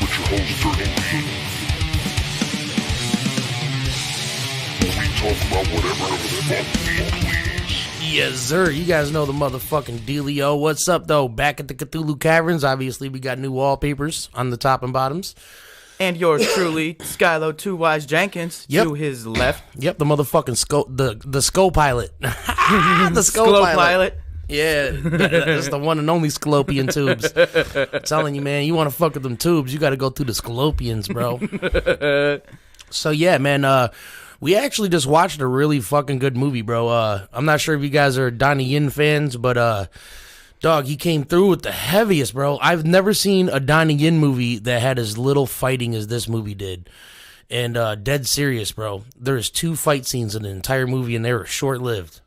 with your host Dirty Lee, where we talk about whatever the fuck we please. Yes, sir. You guys know the motherfucking dealio. What's up, though? Back at the Cthulhu Caverns. Obviously, we got new wallpapers on the top and bottoms. And yours truly, Skyylo Two Wise Jenkins, to his left. Yep, the motherfucking the skull pilot. The skull pilot. Yeah, that's the one and only Sclopian tubes. I'm telling you, man, you want to fuck with them tubes, you got to go through the Sclopians, bro. So, yeah, man, we actually just watched a really fucking good movie, bro. I'm not sure if you guys are Donnie Yen fans, but, dog, he came through with the heaviest, bro. I've never seen a Donnie Yen movie that had as little fighting as this movie did. And dead serious, bro. There's 2 fight scenes in the entire movie, and they were short-lived.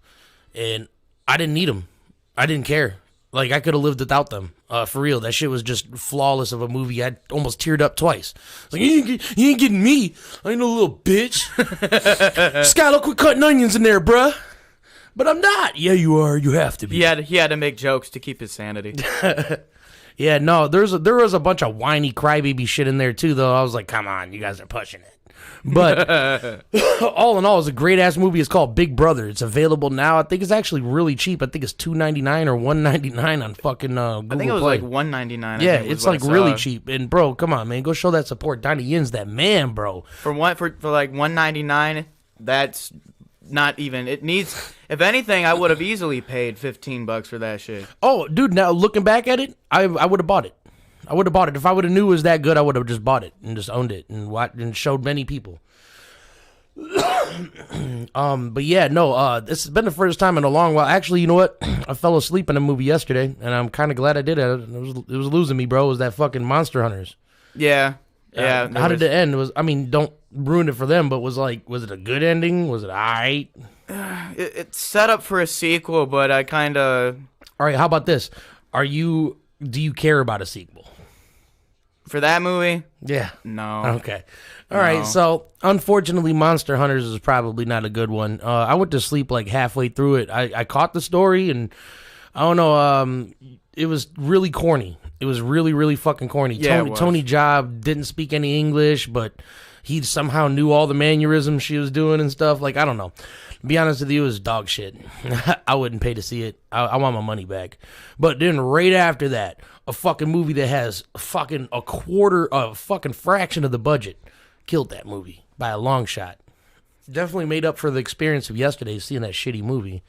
And I didn't need them. I didn't care. Like, I could have lived without them. For real, that shit was just flawless of a movie. I almost teared up twice. Like, you ain't getting me. I ain't no little bitch. Skyylo, quit cutting onions in there, bruh. But I'm not. Yeah, you are. You have to be. He had to make jokes to keep his sanity. Yeah, no, there was a bunch of whiny crybaby shit in there, too, though. I was like, come on, you guys are pushing it. But all in all, it's a great-ass movie. It's called Big Brother. It's available now. I think it's actually really cheap. I think it's $2.99 or $1.99 on fucking Google Play. I think it was like $1.99. Yeah, it's like really cheap. And, bro, come on, man. Go show that support. Donnie Yen's that man, bro. For like $1.99, that's not even... It needs... If anything, I would have easily paid $15 for that shit. Oh, dude, now looking back at it, I would have bought it. I would have bought it. If I would have knew it was that good, I would have just bought it and just owned it and watched and showed many people. But yeah, no, this has been the first time in a long while. Actually, you know what? I fell asleep in a movie yesterday, and I'm kind of glad I did it. It was losing me, bro. It was that fucking Monster Hunters. Yeah. How did it end? I mean, don't ruin it for them, but was it a good ending? Was it alright? It's set up for a sequel, but I kind of... All right, how about this? Do you care about a sequel? For that movie? Yeah. No. Okay. All right, so unfortunately, Monster Hunters is probably not a good one. I went to sleep like halfway through it. I caught the story, and I don't know, it was really corny. It was really, really fucking corny. Yeah, Tony Jaa didn't speak any English, but he somehow knew all the mannerisms she was doing and stuff. Like, I don't know. To be honest with you, it was dog shit. I wouldn't pay to see it. I want my money back. But then right after that, a fucking movie that has fucking a fucking fraction of the budget killed that movie by a long shot. Definitely made up for the experience of yesterday seeing that shitty movie.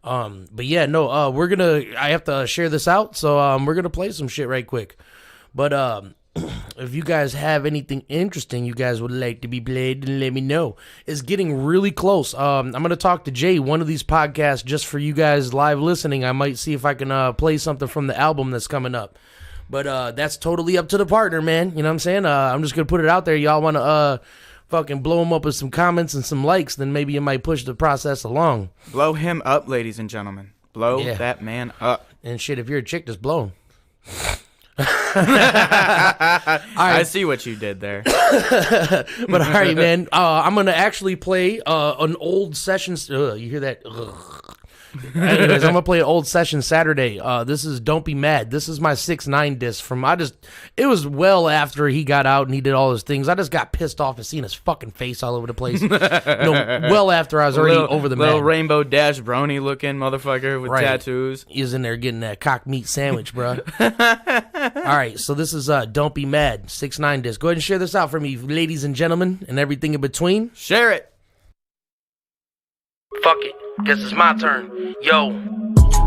But yeah, no, I have to share this out, so we're gonna play some shit right quick. But if you guys have anything interesting you guys would like to be played, then let me know. It's getting really close. I'm gonna talk to Jay, one of these podcasts, just for you guys live listening. I might see if I can play something from the album that's coming up. But that's totally up to the partner, man. You know what I'm saying? I'm just gonna put it out there. Y'all wanna fucking blow him up with some comments and some likes, then maybe you might push the process along. Blow him up, ladies and gentlemen. Blow that man up. And shit, if you're a chick, just blow him. I see what you did there. But all right, man. I'm gonna actually play an old session. You hear that? Anyways, I'm gonna play an old session Saturday. This is Don't Be Mad. This is my 6ix9ine disc from. It was well after he got out and he did all his things. I just got pissed off at seeing his fucking face all over the place. Well after I was already over the little mad. Rainbow Dash brony looking motherfucker with tattoos. He's in there getting that cock meat sandwich, bro. All right, so this is Don't Be Mad, 6ix9ine disc. Go ahead and share this out for me, ladies and gentlemen, and everything in between. Share it. Fuck it. Guess it's my turn. Yo.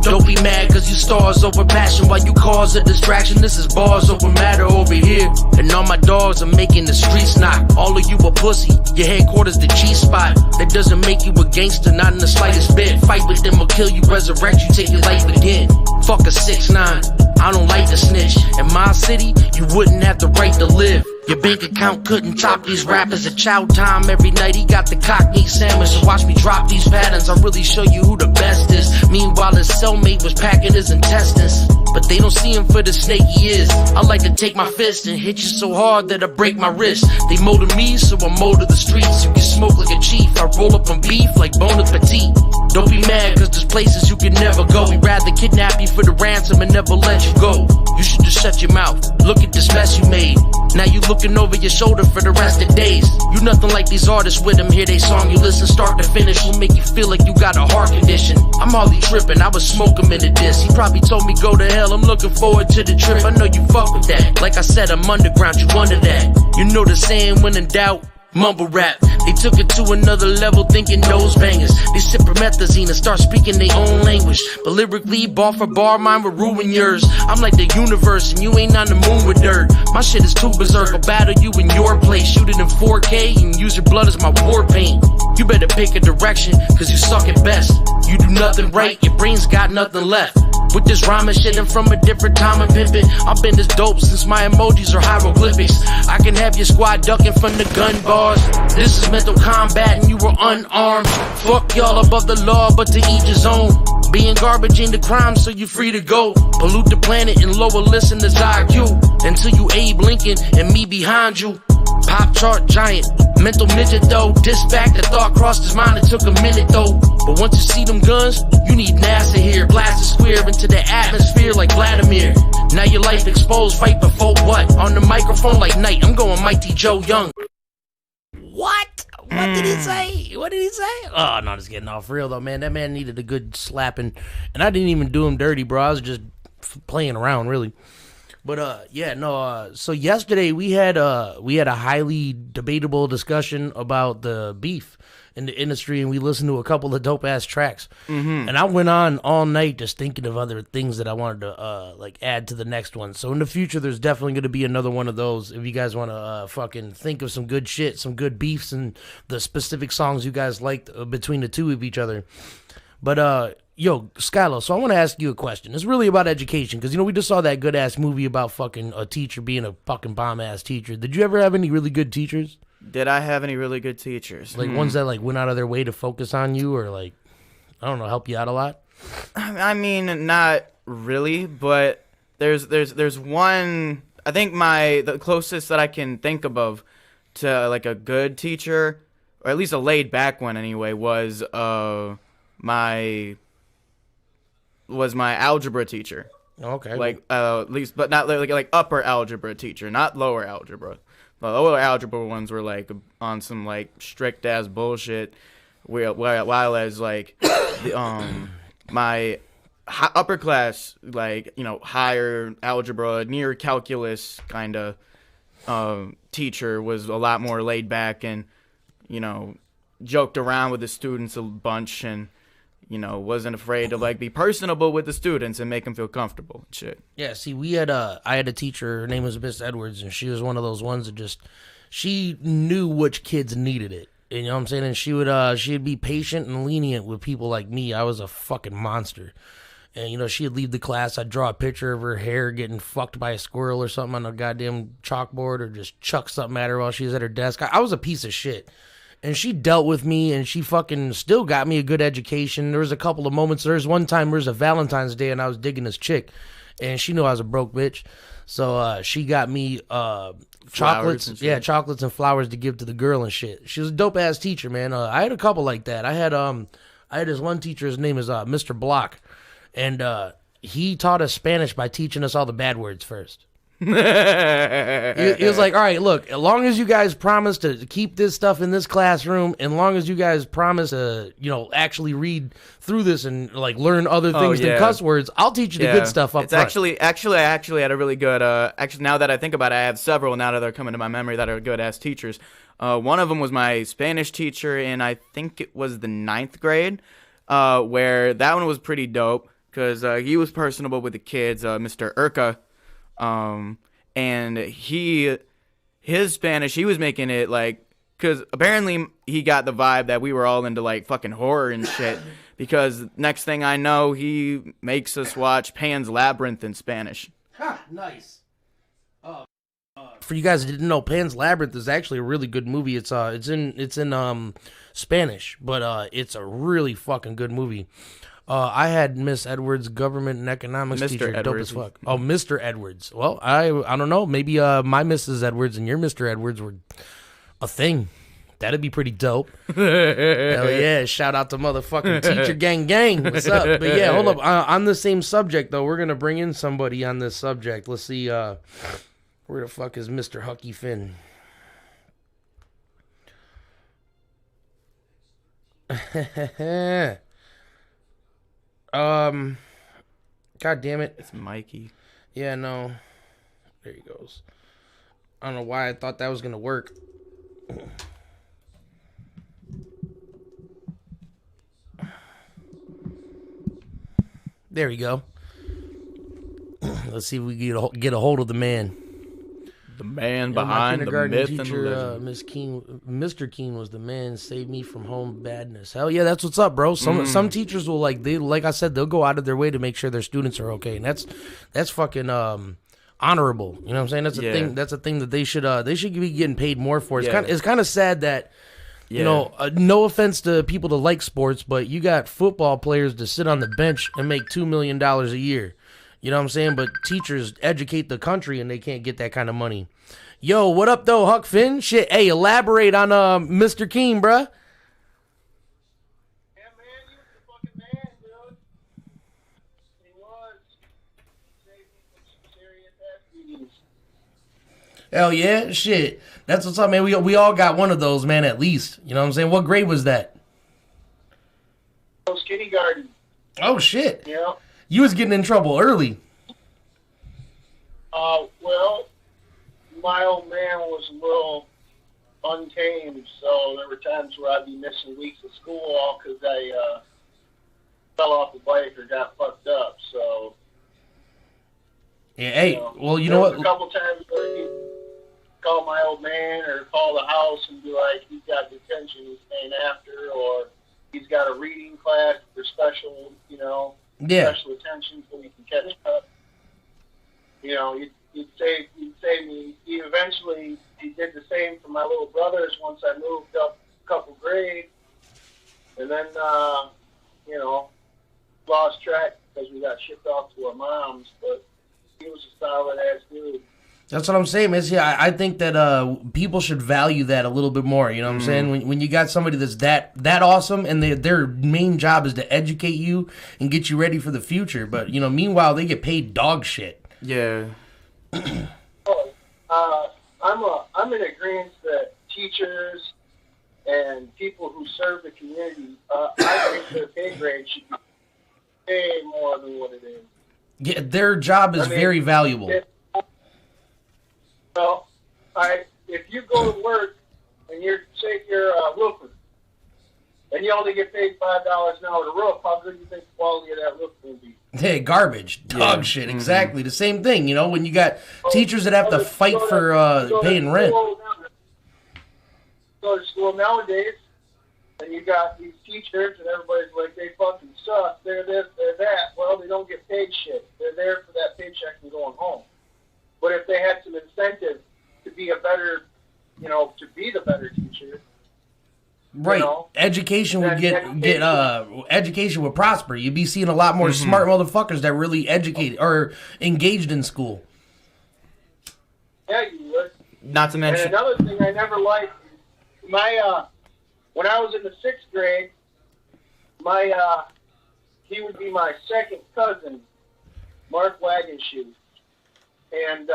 Don't be mad cause you stars over passion while you cause a distraction. This is bars over matter over here. And all my dogs are making the streets knock. All of you a pussy. Your headquarters the G-spot. That doesn't make you a gangster, not in the slightest bit. Fight with them or kill you, resurrect you, take your life again. Fuck a 6ix9ine. I don't like to snitch. In my city, you wouldn't have the right to live. Your bank account couldn't top these rappers at chow time. Every night he got the cock meat sandwich. So watch me drop these patterns, I'll really show you who the best is. Meanwhile his cellmate was packing his intestines. but they don't see him for the snake he is. I like to take my fist and hit you so hard that I break my wrist. They molded me, so I molded the streets. You can smoke like a chief, I roll up on beef like Bon Appetit. Don't be mad, cause there's places you can never go. We'd rather kidnap you for the ransom and never let you go. You should just shut your mouth, look at this mess you made. Now you looking over your shoulder for the rest of days. You nothing like these artists with them, hear they song, you listen start to finish, will make you feel like you got a heart condition. I'm hardly tripping, I would smoke him into this. He probably told me go to hell, I'm looking forward to the trip. I know you fuck with that, like I said I'm underground, you under that. You know the saying, when in doubt, mumble rap. They took it to another level thinking nose bangers. They sip promethazine and start speaking their own language. But lyrically, bar for bar, mine would ruin yours. I'm like the universe and you ain't on the moon with dirt. My shit is too berserk, I'll battle you in your place. Shoot it in 4K and use your blood as my war paint. You better pick a direction, cause you suck at best. You do nothing right, your brain's got nothing left. With this rhyming shit, I'm from a different time and pimpin'. I've been this dope since my emojis are hieroglyphics. I can have your squad ducking from the gun bars. This is mental combat and you were unarmed. Fuck y'all above the law, but to each his own. Being garbage ain't the crime, so you're free to go. Pollute the planet and lower listeners' IQ. Until you Abe Lincoln and me behind you. Pop chart giant, mental midget though. Dispatch the thought crossed his mind, it took a minute though. But once you see them guns, you need NASA here. Blast a square into the atmosphere like Vladimir. Now your life exposed, fight before what? On the microphone like Knight, I'm going Mighty Joe Young. What? What did he say? What did he say? Oh, no, just getting off real though, man. That man needed a good slapping. And I didn't even do him dirty, bro. I was just playing around, really. But yeah, no. So yesterday we had a highly debatable discussion about the beef in the industry, and we listened to a couple of dope ass tracks. And I went on all night just thinking of other things that I wanted to like add to the next one. So in the future, there's definitely going to be another one of those. If you guys want to fucking think of some good shit, some good beefs, and the specific songs you guys liked between the two of each other. But yo, Skyylo, so I want to ask you a question. It's really about education, because, you know, we just saw that good-ass movie about fucking a teacher being a fucking bomb-ass teacher. Did you ever have any really good teachers? Did I have any really good teachers? Like, ones that, like, went out of their way to focus on you or, like, I don't know, help you out a lot? I mean, not really, but there's one, I think the closest that I can think of to, like, a good teacher, or at least a laid-back one anyway, was my algebra teacher. Okay. Like at least, but not like upper algebra teacher, not lower algebra. The lower algebra ones were like on some like strict ass bullshit, while as like my upper class, like, you know, higher algebra, near calculus kind of teacher was a lot more laid back and, you know, joked around with the students a bunch and, you know, wasn't afraid to like be personable with the students and make them feel comfortable and shit. Yeah, see, I had a teacher, her name was Miss Edwards, and she was one of those ones that just, she knew which kids needed it. You know what I'm saying? And she'd be patient and lenient with people like me. I was a fucking monster. And, you know, she'd leave the class, I'd draw a picture of her hair getting fucked by a squirrel or something on a goddamn chalkboard, or just chuck something at her while she was at her desk. I was a piece of shit. And she dealt with me, and she fucking still got me a good education. There was a couple of moments. There was one time, there was a Valentine's Day, and I was digging this chick, and she knew I was a broke bitch. So she got me chocolates. Yeah, chocolates and flowers to give to the girl and shit. She was a dope-ass teacher, man. I had a couple like that. I had this one teacher, his name is Mr. Block, and he taught us Spanish by teaching us all the bad words first. He was like, all right, look, as long as you guys promise to keep this stuff in this classroom, and long as you guys promise to, you know, actually read through this and like learn other things than cuss words, I'll teach you the good stuff up front. Actually, I actually had a really good, actually, now that I think about it, I have several now that are coming to my memory that are good ass teachers. One of them was my Spanish teacher in, I think it was the 9th grade, where that one was pretty dope because he was personable with the kids, Mr. Urca. And his Spanish, he was making it like, cause apparently he got the vibe that we were all into like fucking horror and shit, because next thing I know, he makes us watch Pan's Labyrinth in Spanish. Ha, nice. For you guys that didn't know, Pan's Labyrinth is actually a really good movie. It's in Spanish, but it's a really fucking good movie. I had Miss Edwards, government and economics Mr. teacher, dope Edwards. as fuck. Oh, Mr. Edwards. Well, I don't know. Maybe my Mrs. Edwards and your Mr. Edwards were a thing. That'd be pretty dope. Hell yeah! Shout out to motherfucking teacher gang. What's up? But yeah, hold up. On the same subject though, we're gonna bring in somebody on this subject. Let's see. Where the fuck is Mr. Hucky Finn? God damn it. It's Mikey. Yeah, no. There he goes. I don't know why I thought that was gonna work. There we go. Let's see if we can get a hold of the man. The man My behind the kindergarten myth teacher, and the legend. Miss Keen, Mr. Keen was the man. Saved me from home badness. Hell yeah, that's what's up, bro. Some teachers will like I said, they'll go out of their way to make sure their students are okay, and that's fucking honorable. You know what I'm saying? That's a thing. That's a thing that they should be getting paid more for. It's kind of sad that. You know, no offense to people that like sports, but you got football players to sit on the bench and make $2 million a year. You know what I'm saying? But teachers educate the country and they can't get that kind of money. Yo, what up, though, Huck Finn? Shit, hey, elaborate on Mr. Keen, bruh. Yeah, man, he was the fucking man, dude. He was. Saved me from some serious ass beatings. Hell yeah, shit. That's what's up, man. We all got one of those, man, at least. You know what I'm saying? What grade was that? Skinny garden. Oh, shit. Yeah. You was getting in trouble early. Well, my old man was a little untamed, so there were times where I'd be missing weeks of school all because I fell off the bike or got fucked up. So. Yeah, hey, you know there was what? a couple times where he'd call my old man or call the house and be like, he's got detention, he's staying after, or he's got a reading class for special, special attention so he can catch up. You know, he'd save me. He did the same for my little brothers once I moved up a couple grades. And then, lost track because we got shipped off to our moms, but he was a solid ass dude. That's what I'm saying, man. See, I think that people should value that a little bit more. You know what I'm saying? When you got somebody that's that awesome and their main job is to educate you and get you ready for the future. But, meanwhile, they get paid dog shit. Yeah. I'm in agreement that teachers and people who serve the community, I think their pay grade should be way more than what it is. Yeah, their job is very valuable. If you go to work and you're a roofer, and you only get paid $5 an hour to roof, how good do you think the quality of that roof will be? Hey, garbage, dog shit, exactly the same thing. When you got teachers that have to fight for paying rent. Go to school nowadays, and you got these teachers, and everybody's like, they fucking suck. They're this, they're that. Well, they don't get paid shit. They're there for that paycheck and going home. But if they had some incentive to be the better teacher, right? Education would education would prosper. You'd be seeing a lot more smart motherfuckers that really educate or engaged in school. Yeah, you would. Not to mention. And another thing I never liked, when I was in the 6th grade, he would be my second cousin, Mark Wagonshoe. And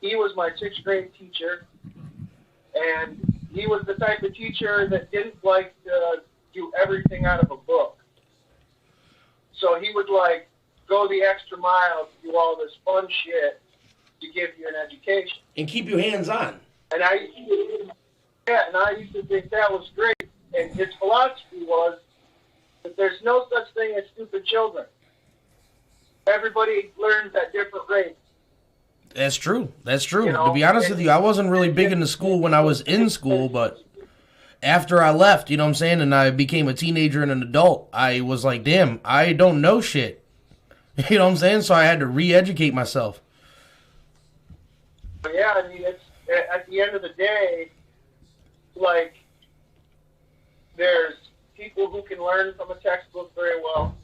he was my 6th grade teacher, and he was the type of teacher that didn't like to do everything out of a book. So he would go the extra mile to do all this fun shit to give you an education and keep you hands on. And I used to think that was great. And his philosophy was that there's no such thing as stupid children. Everybody learns at different rates. That's true. To be honest with you, I wasn't really big into school when I was in school, but after I left, you know what I'm saying, and I became a teenager and an adult, I was like, damn, I don't know shit. You know what I'm saying? So I had to re-educate myself. But yeah, I mean, it's at the end of the day, there's people who can learn from a textbook very well,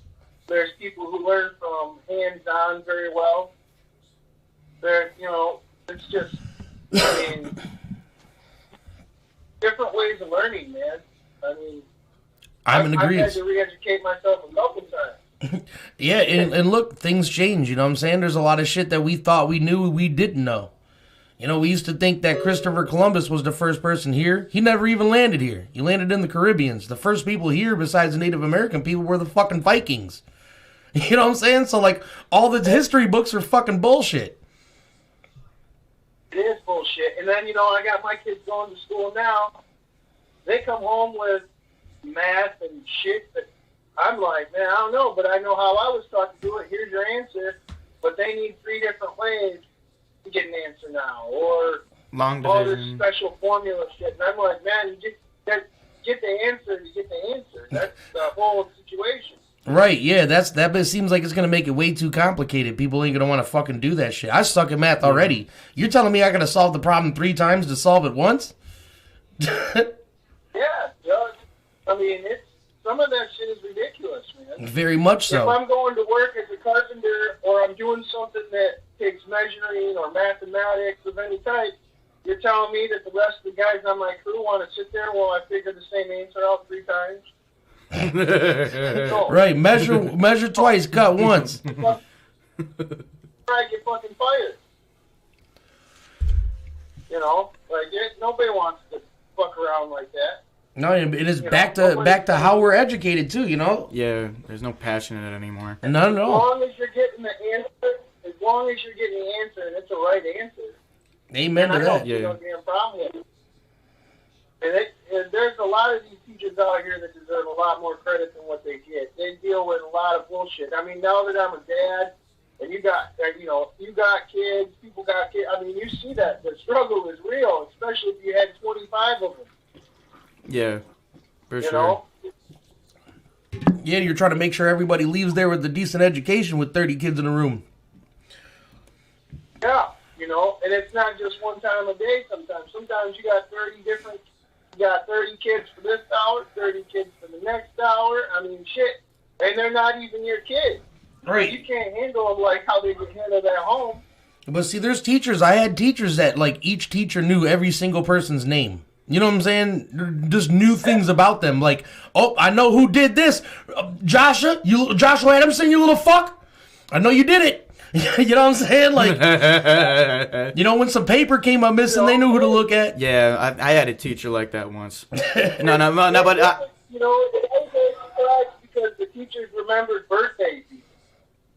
There's people who learn from hands-on very well. There, it's just, I mean, different ways of learning, man. I mean, I'm in agreement. I've had to re-educate myself a couple times. Yeah, and look, things change, you know what I'm saying? There's a lot of shit that we thought we knew we didn't know. You know, we used to think that Christopher Columbus was the first person here. He never even landed here. He landed in the Caribbeans. The first people here, besides the Native American people, were the fucking Vikings. You know what I'm saying? So, like, all the history books are fucking bullshit. It is bullshit. And then, I got my kids going to school now. They come home with math and shit that I'm like, man, I don't know, but I know how I was taught to do it. Here's your answer. But they need 3 different ways to get an answer now. Or long all division. this special formula shit. And I'm like, man, you get the answer, you get the answer. That's the whole situation. Right, yeah, that it seems like it's going to make it way too complicated. People ain't going to want to fucking do that shit. I suck at math already. You're telling me I got to solve the problem 3 times to solve it once? Yeah, Judge. I mean, some of that shit is ridiculous, man. Very much so. If I'm going to work as a carpenter or I'm doing something that takes measuring or mathematics of any type, you're telling me that the rest of the guys on my crew want to sit there while I figure the same answer out 3 times? No. Right, measure twice, cut once. I get fucking fired. Nobody wants to fuck around like that. No, it is back to how we're educated too, Yeah, there's no passion in it anymore. No, As long as you're getting the answer, and it's a right answer. Amen to I that. don't see no damn problem with it. And there's a lot of these teachers out here that deserve a lot more credit than what they get. They deal with a lot of bullshit. I mean, now that I'm a dad, and you got kids, people got kids. I mean, you see that the struggle is real, especially if you had 25 of them. Yeah, for You sure. know? Yeah, you're trying to make sure everybody leaves there with a decent education with 30 kids in a room. Yeah, and it's not just one time a day sometimes. Sometimes you got 30 kids for this hour, 30 kids for the next hour. I mean, shit. And they're not even your kids. Right. You can't handle them like how they get handled at home. But see, there's teachers. I had teachers that, like, each teacher knew every single person's name. You know what I'm saying? Just knew things about them. Like, oh, I know who did this. Joshua Adamson, you little fuck. I know you did it. You know what I'm saying? Like, when some paper came up missing, they knew who to look at. Yeah, I had a teacher like that once. No, but It's surprised because the teachers remembered birthdays.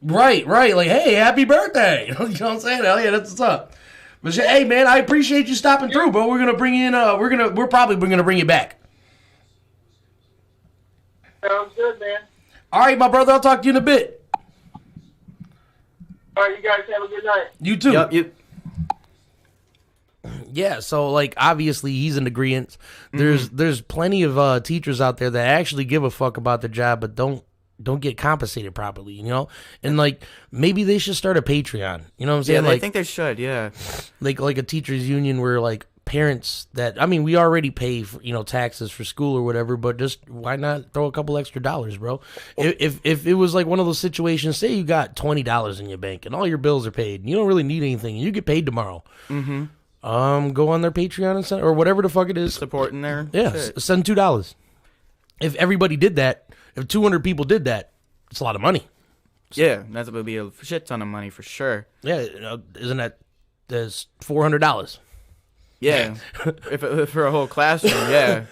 Right. Like, hey, happy birthday. You know what I'm saying? Hell yeah, that's what's up. But hey, man, I appreciate you stopping through, bro. We're gonna bring you in. We're probably gonna bring you back. Sounds good, man. All right, my brother. I'll talk to you in a bit. All right, you guys have a good night. You too. Yep. Yeah, so like obviously he's in agreement. There's plenty of teachers out there that actually give a fuck about the job, but don't get compensated properly, And like maybe they should start a Patreon. You know what I'm saying? Yeah, like, I think they should. Yeah, like a teachers union where like parents that we already pay for, taxes for school or whatever, but just why not throw a couple extra dollars, bro? If it was like one of those situations, say you got $20 in your bank and all your bills are paid, and you don't really need anything, and you get paid tomorrow. Mm-hmm. Go on their Patreon and send, or whatever the fuck it is. Supporting their shit. Send $2. If everybody did that, if 200 people did that, it's a lot of money. Yeah, that would be a shit ton of money for sure. Yeah, isn't that there's $400? Yeah, if for a whole classroom, yeah.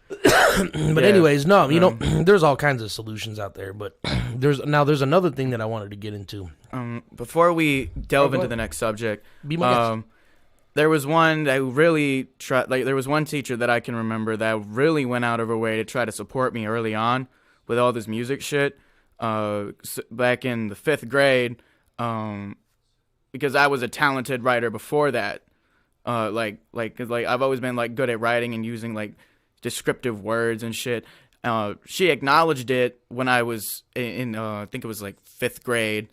But anyways, no, there's all kinds of solutions out there. But there's another thing that I wanted to get into. Before we delve into the next subject, Be my guest. there was one that really tried. Like, there was one teacher that I can remember that really went out of her way to try to support me early on with all this music shit. Back in the 5th grade, because I was a talented writer before that. Cause I've always been like good at writing and using like descriptive words and shit. She acknowledged it when I was in I think it was like 5th grade.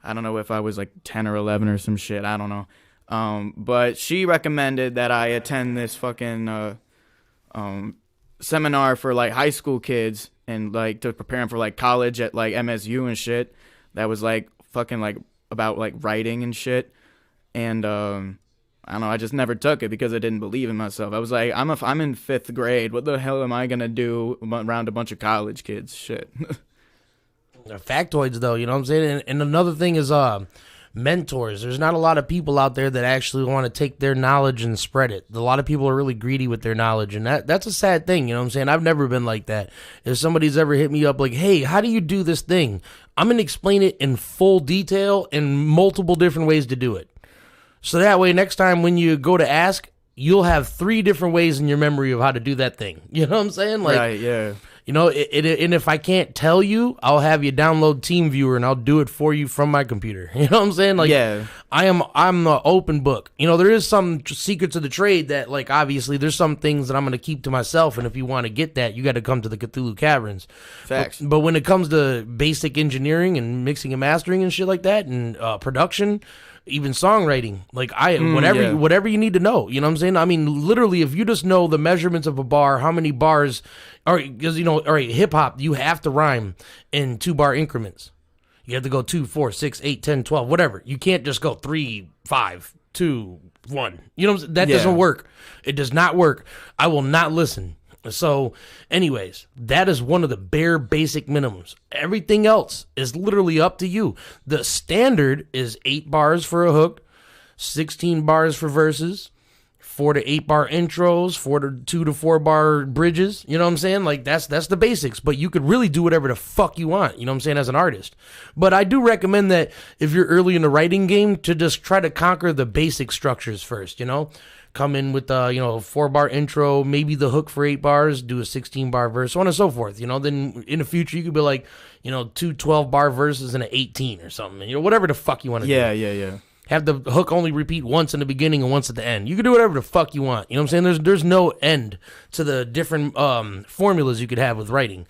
I don't know if I was like 10 or 11 or some shit. I don't know. But she recommended that I attend this fucking seminar for like high school kids and like to preparing for like college at like MSU and shit. That was like fucking like about like writing and shit. And I don't know, I just never took it because I didn't believe in myself. I was like, I'm in 5th grade. What the hell am I gonna do around a bunch of college kids? Shit. Factoids, though, you know what I'm saying? And another thing is mentors. There's not a lot of people out there that actually want to take their knowledge and spread it. A lot of people are really greedy with their knowledge, and that's a sad thing, you know what I'm saying? I've never been like that. If somebody's ever hit me up like, hey, how do you do this thing? I'm going to explain it in full detail and multiple different ways to do it. So that way, next time when you go to ask, you'll have 3 different ways in your memory of how to do that thing. You know what I'm saying? Like, right, yeah. You know, and if I can't tell you, I'll have you download TeamViewer and I'll do it for you from my computer. You know what I'm saying? Like, yeah. I'm an open book. You know, there is some secrets of the trade that, like, obviously there's some things that I'm going to keep to myself. And if you want to get that, you got to come to the Cthulhu Caverns. Facts. But when it comes to basic engineering and mixing and mastering and shit like that and production, even songwriting, like whatever you need to know, you know what I'm saying? I mean, literally, if you just know the measurements of a bar, how many bars, because, you know, all right, hip hop, you have to rhyme in 2-bar increments. You have to go 2, 4, 6, 8, 10, 12, whatever. You can't just go 3, 5, 2, 1. You know what I'm saying? That doesn't work. It does not work. I will not listen. So, anyways, that is one of the bare basic minimums. Everything else is literally up to you. The standard is 8 bars for a hook, 16 bars for verses, 4 to 8 bar intros, 2 to 4 bar bridges. You know what I'm saying? Like, that's the basics. But you could really do whatever the fuck you want, you know what I'm saying, as an artist. But I do recommend that if you're early in the writing game, to just try to conquer the basic structures first, you know? Come in with a 4-bar intro, maybe the hook for 8 bars, do a 16-bar verse, so on and so forth. You know, then in the future you could be like, 2 12-bar verses and an 18 or something. You know, whatever the fuck you want to do. Yeah. Have the hook only repeat once in the beginning and once at the end. You can do whatever the fuck you want. You know what I'm saying? There's no end to the different formulas you could have with writing.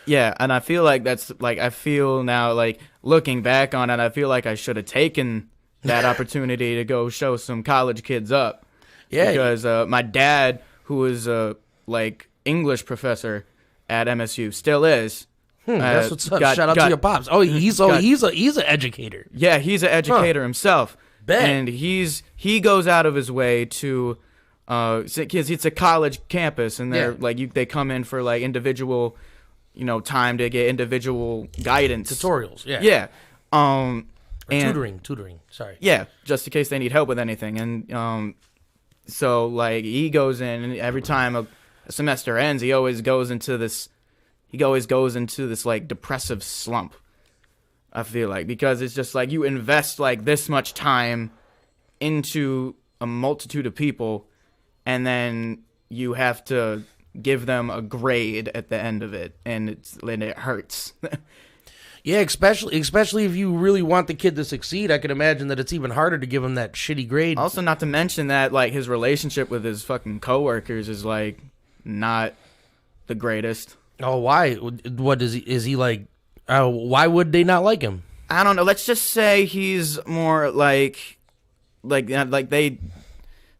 Yeah, and I feel like that's like I feel now like looking back on it, I feel like I should have taken that opportunity to go show some college kids up. Yeah, because my dad, who was like English professor at MSU, still is. That's what's up. Shout out to your pops. Oh, he's an educator. Yeah, he's an educator himself. Bet. And he goes out of his way to, because it's a college campus, and they're like they come in for like individual, time to get individual guidance, tutorials. Yeah. Tutoring. Sorry. Yeah, just in case they need help with anything, and so like he goes in, and every time a semester ends, he always goes into this like depressive slump. I feel like, because it's just like you invest like this much time into a multitude of people, and then you have to give them a grade at the end of it, and it hurts. Yeah, especially if you really want the kid to succeed, I can imagine that it's even harder to give him that shitty grade. Also, not to mention that like his relationship with his fucking coworkers is like not the greatest. Oh, why? What is he like? Why would they not like him? I don't know. Let's just say he's more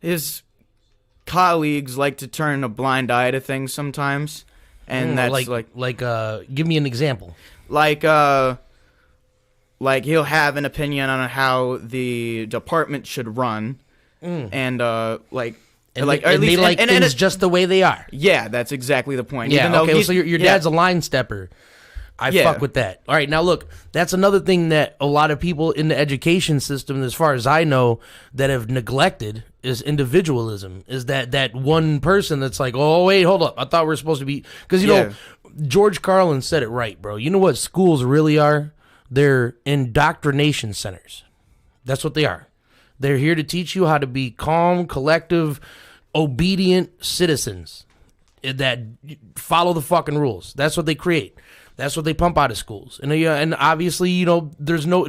his colleagues like to turn a blind eye to things sometimes, and that's give me an example. Like he'll have an opinion on how the department should run, and things just the way they are. Yeah, that's exactly the point. Yeah, okay, so your dad's a line stepper. I fuck with that. All right, now look, that's another thing that a lot of people in the education system, as far as I know, that have neglected is individualism. Is that one person that's like, oh, wait, hold up. I thought we were supposed to be... Because, George Carlin said it right, bro. You know what schools really are? They're indoctrination centers. That's what they are. They're here to teach you how to be calm, collective, obedient citizens that follow the fucking rules. That's what they create. That's what they pump out of schools. And obviously, there's no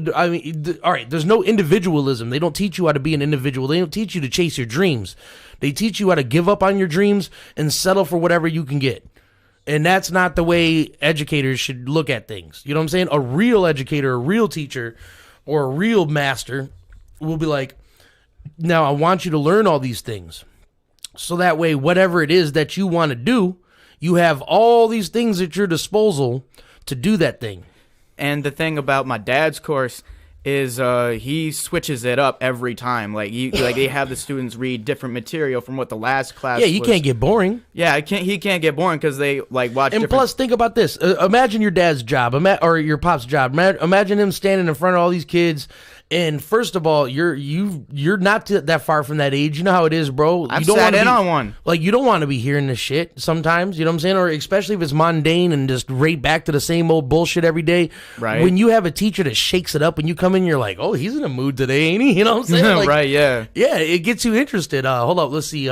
individualism. They don't teach you how to be an individual. They don't teach you to chase your dreams. They teach you how to give up on your dreams and settle for whatever you can get. And that's not the way educators should look at things. You know what I'm saying? A real educator, a real teacher, or a real master will be like, now I want you to learn all these things. So that way, whatever it is that you want to do, You have all these things at your disposal to do that thing. And the thing about my dad's course is he switches it up every time. Like they have the students read different material from what the last class Yeah, you can't get boring. Yeah, he can't get boring because they like watch And plus, think about this. Imagine your dad's job, or your pop's job. Imagine him standing in front of all these kids. And first of all, you're not that far from that age. You know how it is, bro. I've sat in on one. Like, you don't want to be hearing this shit sometimes. You know what I'm saying? Or especially if it's mundane and just right back to the same old bullshit every day. Right. When you have a teacher that shakes it up and you come in, you're like, oh, he's in a mood today, ain't he? You know what I'm saying? Like, right, yeah. Yeah, it gets you interested. Hold up, let's see.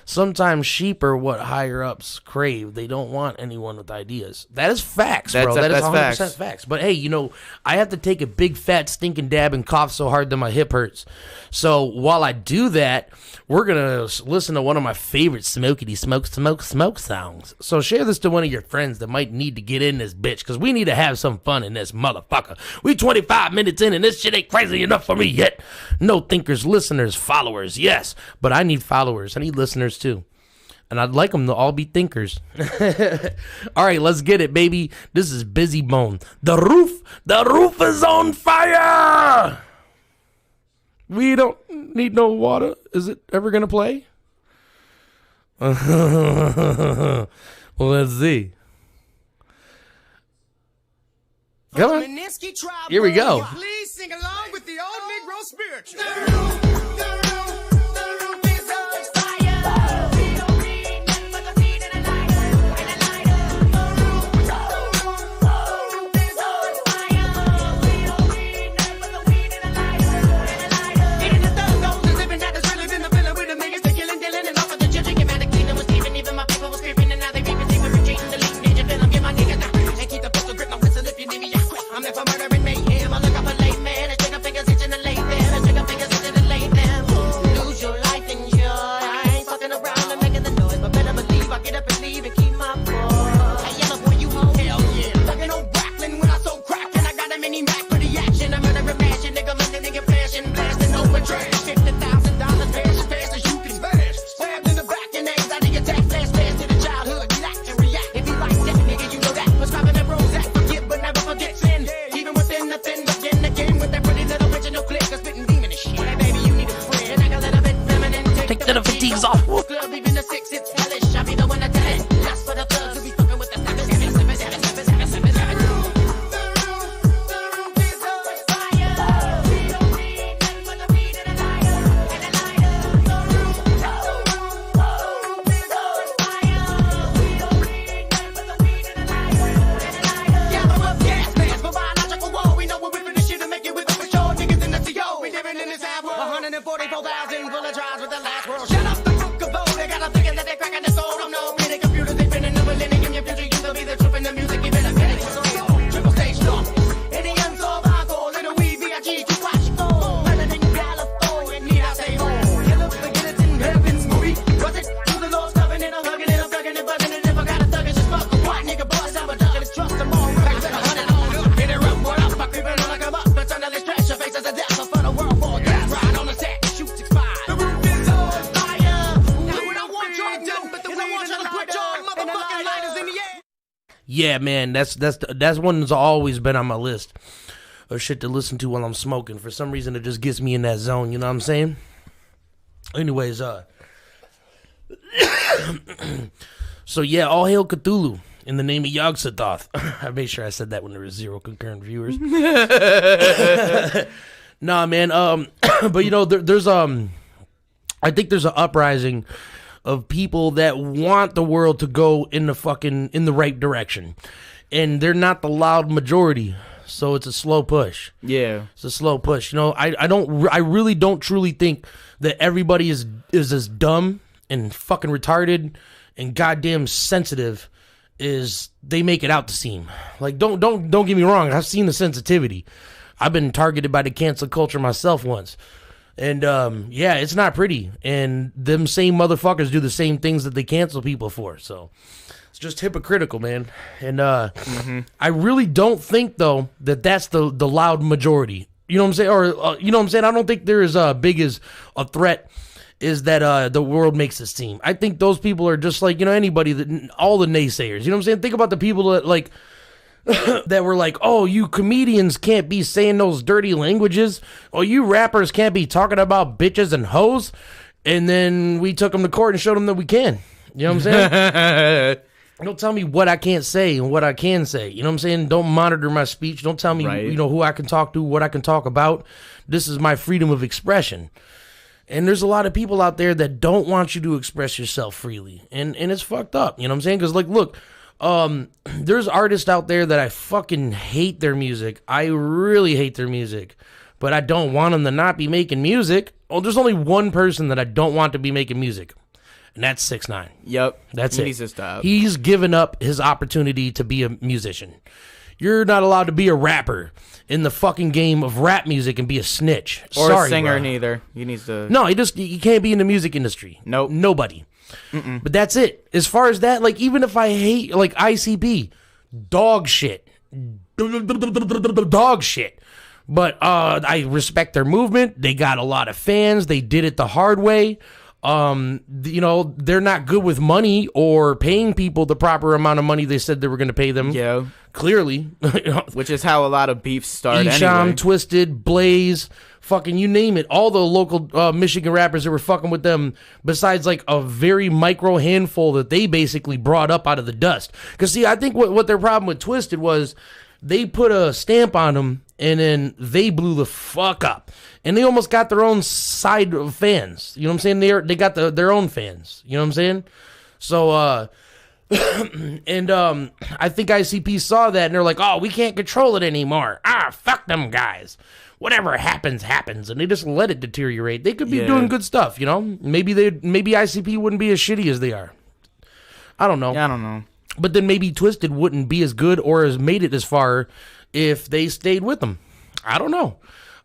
Sometimes sheep are what higher ups crave. They don't want anyone with ideas. That is facts, bro. That is 100% facts. But hey, you know, I have to take a big fat stinking dab and cough so hard that my hip hurts. So while I do that, we're gonna listen to one of my favorite smokity smoke songs. So share this to one of your friends that might need to get in this bitch, because we need to have some fun in this motherfucker. We 25 minutes in and this shit ain't crazy enough for me yet. No thinkers, listeners, followers, yes, but I need followers. I need listeners too. And I'd like them to all be thinkers. All right, let's get it, baby. This is Busy Bone. The roof is on fire. We don't need no water. Is it ever gonna play? Well, let's see. Come on. Here we go. Please sing along with the old Negro spiritual. Yeah, man, that's one that's always been on my list of shit to listen to while I'm smoking. For some reason, it just gets me in that zone. You know what I'm saying? Anyways, so yeah, all hail Cthulhu in the name of Yog-Sothoth. I made sure I said that when there was 0 concurrent viewers. Nah, man. But you know, there's I think there's an uprising of people that want the world to go in the right direction, and they're not the loud majority. So it's a slow push. Yeah, it's a slow push. You know, I really don't truly think that everybody is as dumb and fucking retarded and goddamn sensitive as they make it out to seem. Like, don't get me wrong. I've seen the sensitivity. I've been targeted by the cancel culture myself once. And, yeah, it's not pretty. And them same motherfuckers do the same things that they cancel people for. So it's just hypocritical, man. And I really don't think, though, that that's the loud majority. You know what I'm saying? Or, you know what I'm saying? I don't think they're as big as a threat is that the world makes it seem. I think those people are just like, anybody, all the naysayers. You know what I'm saying? Think about the people that like that were like, oh, you comedians can't be saying those dirty languages. Oh, you rappers can't be talking about bitches and hoes. And then we took them to court and showed them that we can. You know what I'm saying? Don't tell me what I can't say and what I can say. You know what I'm saying? Don't monitor my speech. Don't tell me, who I can talk to, what I can talk about. This is my freedom of expression. And there's a lot of people out there that don't want you to express yourself freely. And it's fucked up. You know what I'm saying? Because, like, look, there's artists out there that I fucking hate their music. I really hate their music. But I don't want them to not be making music. Oh, there's only one person that I don't want to be making music. And that's 6ix9ine. Yep. That's it. He needs to stop. He's given up his opportunity to be a musician. You're not allowed to be a rapper in the fucking game of rap music and be a snitch. Or Sorry, a singer bro. Neither. He needs to... No, you can't be in the music industry. Nope. Nobody. But that's it. As far as that, like, even if I hate, like, ICP, dog shit. Dog shit. But I respect their movement. They got a lot of fans. They did it the hard way. They're not good with money or paying people the proper amount of money they said they were going to pay them. Yeah. Clearly. Which is how a lot of beefs start Esham, anyway. Twisted, Blaze, fucking you name it. All the local Michigan rappers that were fucking with them, besides like a very micro handful that they basically brought up out of the dust. Because, see, I think what their problem with Twisted was they put a stamp on them and then they blew the fuck up. And they almost got their own side of fans. You know what I'm saying? They got their own fans. You know what I'm saying? So, I think ICP saw that and they're like, oh, we can't control it anymore. Fuck them guys. Whatever happens, happens. And they just let it deteriorate. They could be doing good stuff, Maybe ICP wouldn't be as shitty as they are. I don't know. Yeah, I don't know. But then maybe Twisted wouldn't be as good or has made it as far if they stayed with them. I don't know.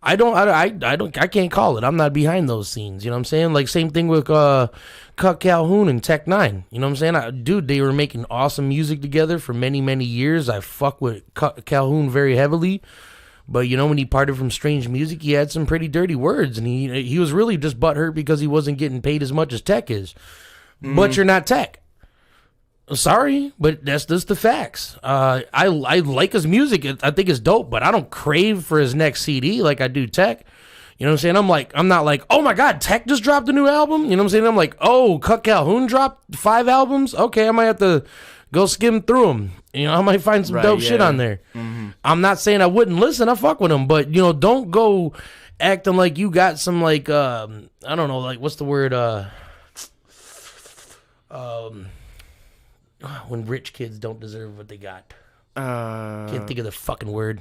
I can't call it. I'm not behind those scenes. You know what I'm saying? Like, same thing with Cut Calhoun and Tech Nine. You know what I'm saying? Dude, they were making awesome music together for many, many years. I fuck with Cut Calhoun very heavily. But, when he parted from Strange Music, he had some pretty dirty words. And he was really just butthurt because he wasn't getting paid as much as Tech is. But you're not Tech. Sorry, but that's just the facts. I like his music. I think it's dope, but I don't crave for his next CD like I do Tech. You know what I'm saying? I'm not like, oh my God, Tech just dropped a new album. You know what I'm saying? I'm like, oh, Cut Calhoun dropped 5 albums. Okay, I might have to go skim through them. I might find some dope shit on there. Mm-hmm. I'm not saying I wouldn't listen. I fuck with them, but don't go acting like you got some like I don't know, like what's the word? When rich kids don't deserve what they got. Can't think of the fucking word.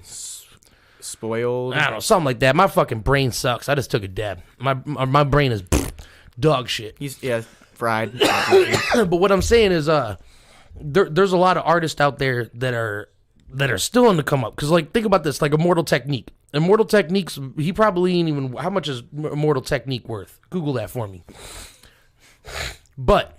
Spoiled? I don't know, something like that. My fucking brain sucks. I just took a dab. My brain is dog shit. Fried. But what I'm saying is, there's a lot of artists out there that are still on the come up. Because, like, think about this, like Immortal Technique. Immortal Technique's, he probably ain't even, how much is Immortal Technique worth? Google that for me. But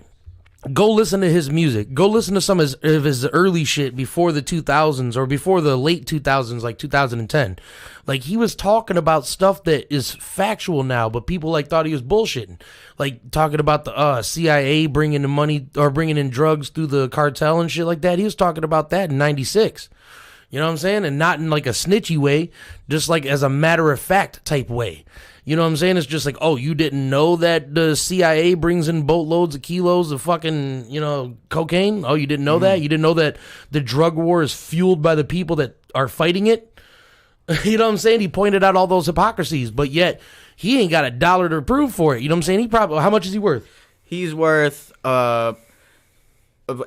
go listen to his music. Go listen to some of his early shit before the 2000s or before the late 2000s, like 2010. Like, he was talking about stuff that is factual now, but people like thought he was bullshitting. Like, talking about the CIA bringing the money or bringing in drugs through the cartel and shit like that. He was talking about that in 96. You know what I'm saying? And not in like a snitchy way, just like as a matter of fact type way. You know what I'm saying? It's just like, oh, you didn't know that the CIA brings in boatloads of kilos of fucking, cocaine? Oh, you didn't know that? You didn't know that the drug war is fueled by the people that are fighting it? You know what I'm saying? He pointed out all those hypocrisies, but yet he ain't got a dollar to prove for it. You know what I'm saying? How much is he worth? He's worth anywhere. What's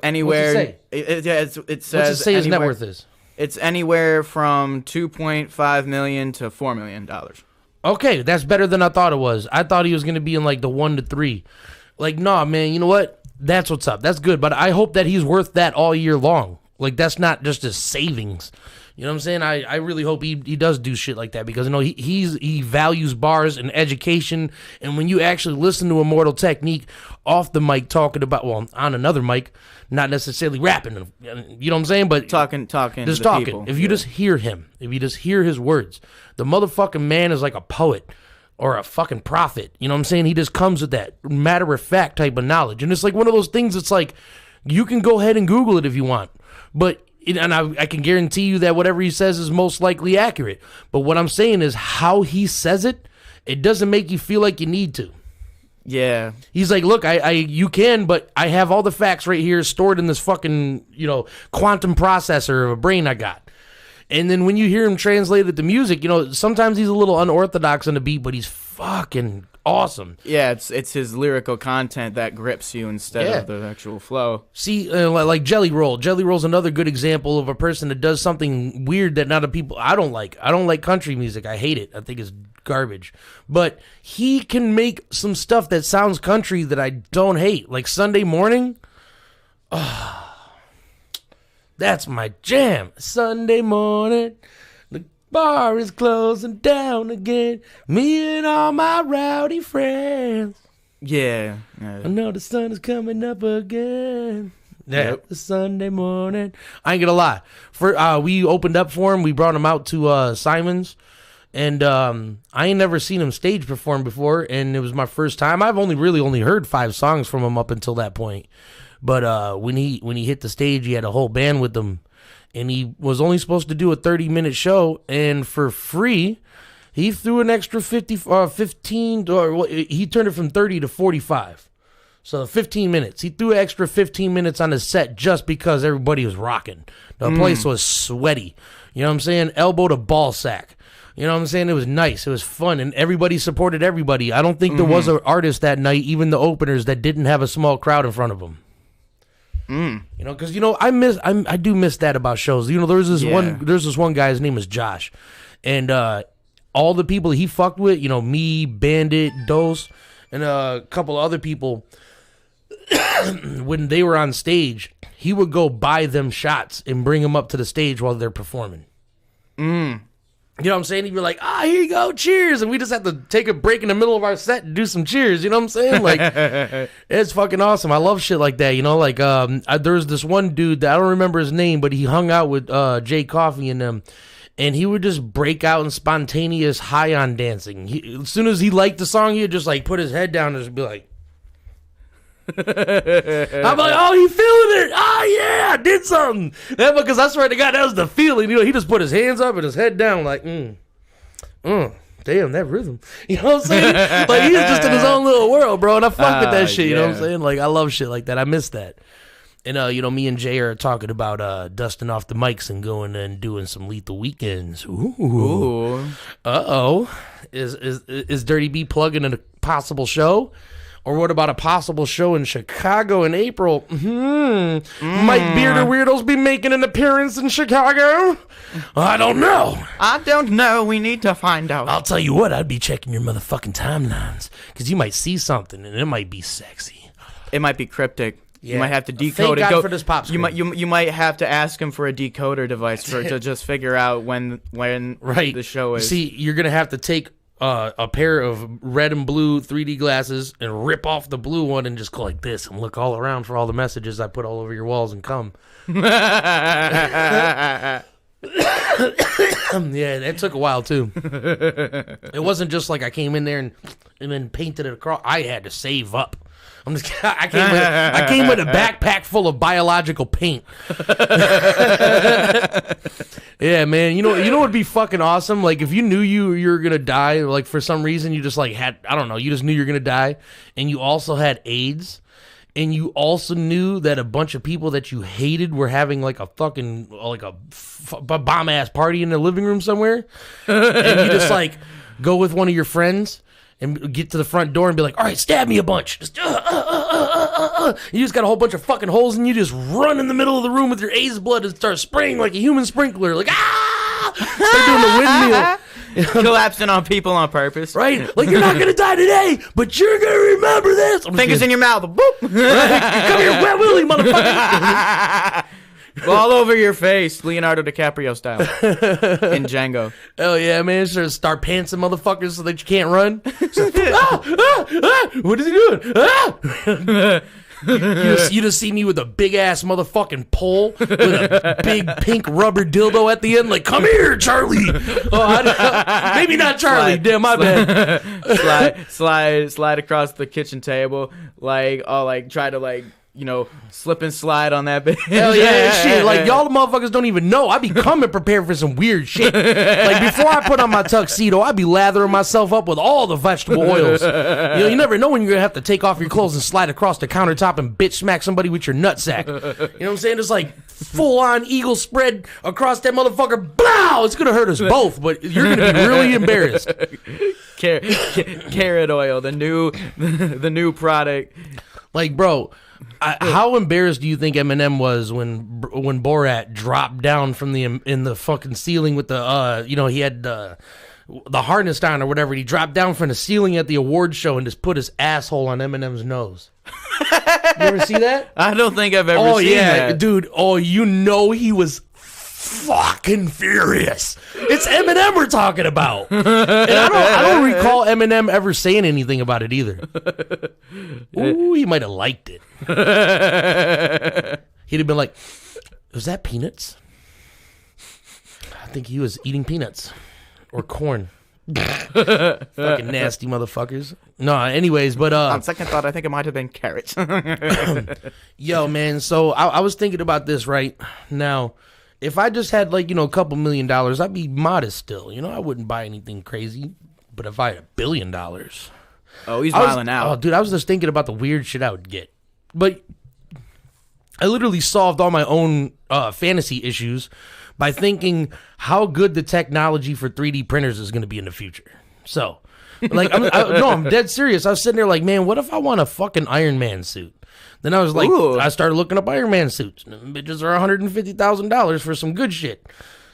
it say? It says What's it say his net worth is? It's anywhere from $2.5 million to $4 million. Okay, that's better than I thought it was. I thought he was going to be in like the 1 to 3. Like, nah, man, you know what? That's what's up. That's good. But I hope that he's worth that all year long. Like, that's not just his savings. You know what I'm saying? I really hope he does do shit like that because, he values bars and education. And when you actually listen to Immortal Technique off the mic talking about, well, on another mic, not necessarily rapping, you know what I'm saying? But talking just to talking. People. If you just hear him, if you just hear his words, the motherfucking man is like a poet. or a fucking prophet. You know what I'm saying? He just comes with that matter-of-fact type of knowledge. And it's like one of those things, it's like, you can go ahead and Google it if you want. But, and I can guarantee you that whatever he says is most likely accurate. But what I'm saying is how he says it, it doesn't make you feel like you need to. Yeah. He's like, look, you can, but I have all the facts right here stored in this fucking, quantum processor of a brain I got. And then when you hear him translate it to music, sometimes he's a little unorthodox on the beat, but he's fucking awesome. Yeah, it's his lyrical content that grips you instead of the actual flow. See, like Jelly Roll. Jelly Roll's another good example of a person that does something weird that not a people I don't like. I don't like country music. I hate it. I think it's garbage. But he can make some stuff that sounds country that I don't hate. Like Sunday Morning. That's my jam. Sunday morning. The bar is closing down again. Me and all my rowdy friends. Yeah. I know the sun is coming up again. Yeah, Yep. the Sunday morning. I ain't gonna lie. We opened up for him. We brought him out to Simon's. And I ain't never seen him stage perform before. And it was my first time. I've only heard 5 songs from him up until that point. But when he hit the stage, he had a whole band with him. And he was only supposed to do a 30-minute show. And for free, he threw an extra 15, or he turned it from 30 to 45. So 15 minutes. He threw an extra 15 minutes on his set just because everybody was rocking. The place was sweaty. You know what I'm saying? Elbow to ball sack. You know what I'm saying? It was nice. It was fun. And everybody supported everybody. I don't think there was an artist that night, even the openers, that didn't have a small crowd in front of them. Because I do miss that about shows. There's this one guy. His name is Josh, and all the people he fucked with. Me, Bandit, Dose, and a couple other people. When they were on stage, he would go buy them shots and bring them up to the stage while they're performing. You know what I'm saying? He'd be like, here you go, cheers. And we just have to take a break in the middle of our set and do some cheers. You know what I'm saying? Like, it's fucking awesome. I love shit like that. There's this one dude that I don't remember his name, but he hung out with Jay Coffee and them. And he would just break out in spontaneous high on dancing. As soon as he liked the song, he'd just like put his head down and just be like, I'm like, he feeling it. Yeah, I did something. Because I swear to God, that was the feeling. He just put his hands up and his head down like, damn, that rhythm. You know what I'm saying? Like, he's just in his own little world, bro. And I fuck with that shit. You know what I'm saying? Like, I love shit like that. I miss that. And, me and Jay are talking about dusting off the mics and going and doing some Lethal Weekends. Ooh. Uh-oh. Is Dirty B plugging in a possible show? Or what about a possible show in Chicago in April? Might Bearded Weirdos be making an appearance in Chicago? I don't know. We need to find out. I'll tell you what, I'd be checking your motherfucking timelines. Because you might see something and it might be sexy. It might be cryptic. Yeah. You might have to decode Thank it. God for this pop screen. You might have to ask him for a decoder device to just figure out when the show is. See, you're going to have to take a pair of red and blue 3D glasses and rip off the blue one and just go like this and look all around for all the messages I put all over your walls and come. Yeah, that took a while too. It wasn't just like I came in there and then painted it across. I had to save up. I came with a backpack full of biological paint. Yeah, man. You know what'd be fucking awesome? Like if you knew you were gonna die, like for some reason you just like had, I don't know, you just knew you were gonna die, and you also had AIDS, and you also knew that a bunch of people that you hated were having like a fucking bomb ass party in the living room somewhere, and you just like go with one of your friends and get to the front door and be like, all right, stab me a bunch. Just, You just got a whole bunch of fucking holes and you just run in the middle of the room with your AIDS blood and start spraying like a human sprinkler. Like, start doing the windmill. Collapsing on people on purpose. Right? Like, you're not going to die today, but you're going to remember this. Fingers in your mouth. Boop. Right? Come here, Wet Willie, motherfucker. All over your face, Leonardo DiCaprio style. In Django. Hell yeah, man. Just start pantsing motherfuckers so that you can't run. What is he doing? You just see me with a big ass motherfucking pole with a big pink rubber dildo at the end, like, come here, Charlie. Maybe not Charlie. Damn, my bad. slide across the kitchen table, like, try to, like, you know, slip and slide on that bitch. Hell yeah, shit. Like, y'all motherfuckers don't even know. I be coming prepared for some weird shit. Like, before I put on my tuxedo, I be lathering myself up with all the vegetable oils. You know, you never know when you're gonna have to take off your clothes and slide across the countertop and bitch smack somebody with your nutsack. You know what I'm saying? It's like full on eagle spread across that motherfucker. Blow! It's gonna hurt us both, but you're gonna be really embarrassed. Carrot oil, the new product. Like, bro, how embarrassed do you think Eminem was when Borat dropped down from in the fucking ceiling with the he had the harness on or whatever. He dropped down from the ceiling at the award show and just put his asshole on Eminem's nose. You ever see that? I don't think I've ever seen that. Dude. Oh, you know he was fucking furious. It's Eminem we're talking about. And I don't recall Eminem ever saying anything about it either. Ooh, he might have liked it. He'd have been like, was that peanuts? I think he was eating peanuts or corn. Fucking nasty motherfuckers. No, anyways, but on second thought, I think it might have been carrots. Yo, man, so I was thinking about this right now. If I just had, like, you know, a couple $1 million, I'd be modest still. You know, I wouldn't buy anything crazy. But if I had $1 billion... Oh, he's wilding out. Oh, dude, I was just thinking about the weird shit I would get. But I literally solved all my own fantasy issues by thinking how good the technology for 3D printers is going to be in the future. So, like, I'm dead serious. I was sitting there like, man, what if I want a fucking Iron Man suit? Then I was like, ooh. I started looking up Iron Man suits. Bitches are $150,000 for some good shit.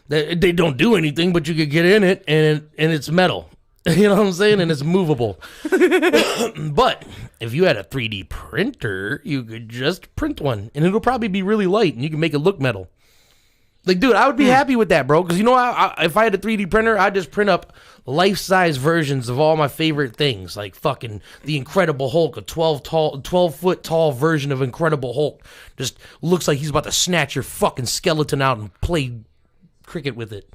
They don't do anything, but you could get in it, and it's metal. You know what I'm saying? And it's movable. But if you had a 3D printer, you could just print one, and it'll probably be really light, and you can make it look metal. Like, dude, I would be happy with that, bro. Because, you know, if I had a 3D printer, I'd just print up life-size versions of all my favorite things. Like fucking the Incredible Hulk, a 12-foot tall version of Incredible Hulk. Just looks like he's about to snatch your fucking skeleton out and play cricket with it.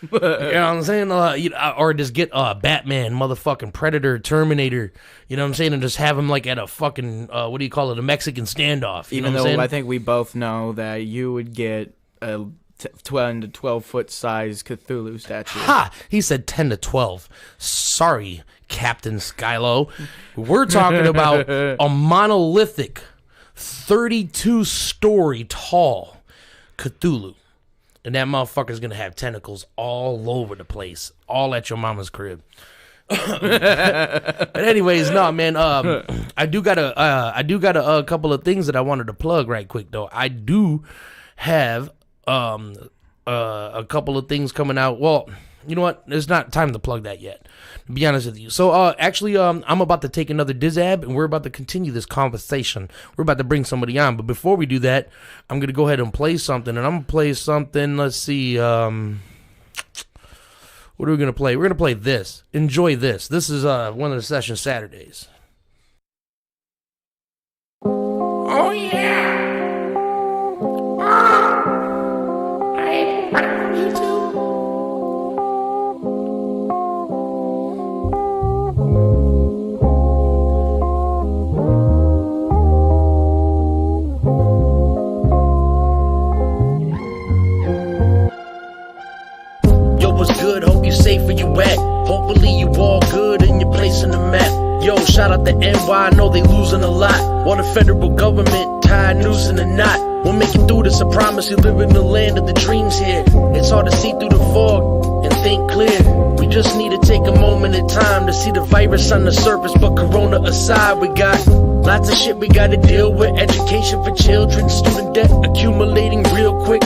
You know what I'm saying? Or just get Batman, motherfucking Predator, Terminator. You know what I'm saying? And just have him like at a fucking, a Mexican standoff. Even though I think we both know that you would get a 10 to 12 foot size Cthulhu statue. Ha! He said 10 to 12. Sorry, Captain Skyylo. We're talking about a monolithic, 32-story tall Cthulhu. And that motherfucker's gonna have tentacles all over the place, all at your mama's crib. But anyways, no, man. I do got a couple of things that I wanted to plug right quick though. I do have a couple of things coming out. Well, you know what? It's not time to plug that yet, to be honest with you. So, actually, I'm about to take another Dizab, and we're about to continue this conversation. We're about to bring somebody on, but before we do that, I'm going to go ahead and play something, and I'm going to play something, let's see, what are we going to play? We're going to play this. Enjoy this. This is, one of the session Saturdays. Oh, yeah. Safe where you at. Hopefully you all good and your place in the map. Yo, shout out to NY, I know they losing a lot. While the federal government tied noose in the knot. We'll make it through this, I promise you live in the land of the dreams here. It's hard to see through the fog and think clear. We just need to take a moment in time to see the virus on the surface, but corona aside, we got lots of shit we gotta deal with. Education for children, student debt accumulating real quick.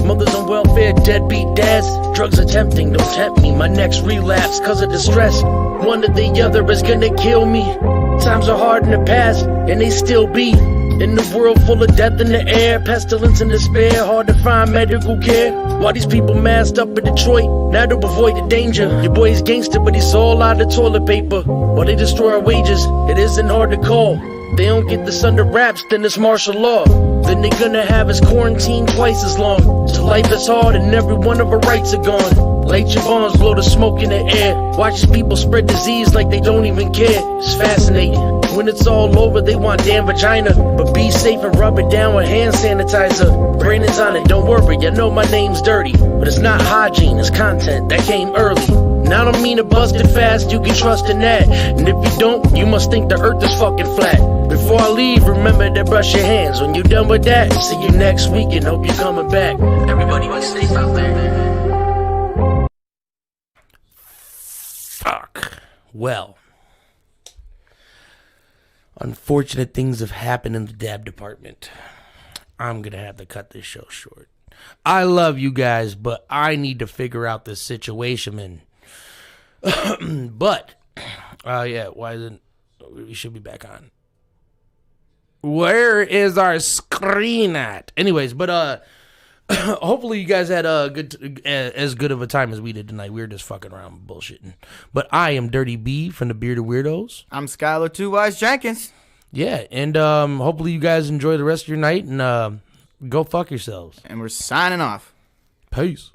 Mothers on welfare, deadbeat dads. Drugs are tempting, don't tempt me. My next relapse, cause of distress. One or the other is gonna kill me. Times are hard in the past, and they still be. In the world full of death in the air, pestilence and despair, hard to find medical care. While these people masked up in Detroit, now to avoid the danger. Your boy's gangster, but he's all out of toilet paper. While they destroy our wages, it isn't hard to call. They don't get this under wraps, then it's martial law. Then they gonna have us quarantined twice as long. So life is hard and every one of our rights are gone. Light your bombs, blow the smoke in the air. Watch people spread disease like they don't even care. It's fascinating. When it's all over, they want damn vagina. But be safe and rub it down with hand sanitizer. Brandon's on it, don't worry, I know my name's dirty. But it's not hygiene, it's content that came early. Now I don't mean to bust it fast, you can trust in that. And if you don't, you must think the earth is fucking flat. Before I leave, remember to brush your hands. When you're done with that, see you next week and hope you're coming back. Everybody be safe out there. Fuck. Well, unfortunate things have happened in the dab department. I'm gonna have to cut this show short. I love you guys, but I need to figure out this situation, man. But, yeah, why isn't... We should be back on. Where is our screen at? Anyways, but, hopefully you guys had as good of a time as we did tonight. We were just fucking around bullshitting. But I am Dirty B from the Bearded Weirdos. I'm Skyylo 2 Wise Jenkins. Yeah, and hopefully you guys enjoy the rest of your night and go fuck yourselves. And we're signing off. Peace.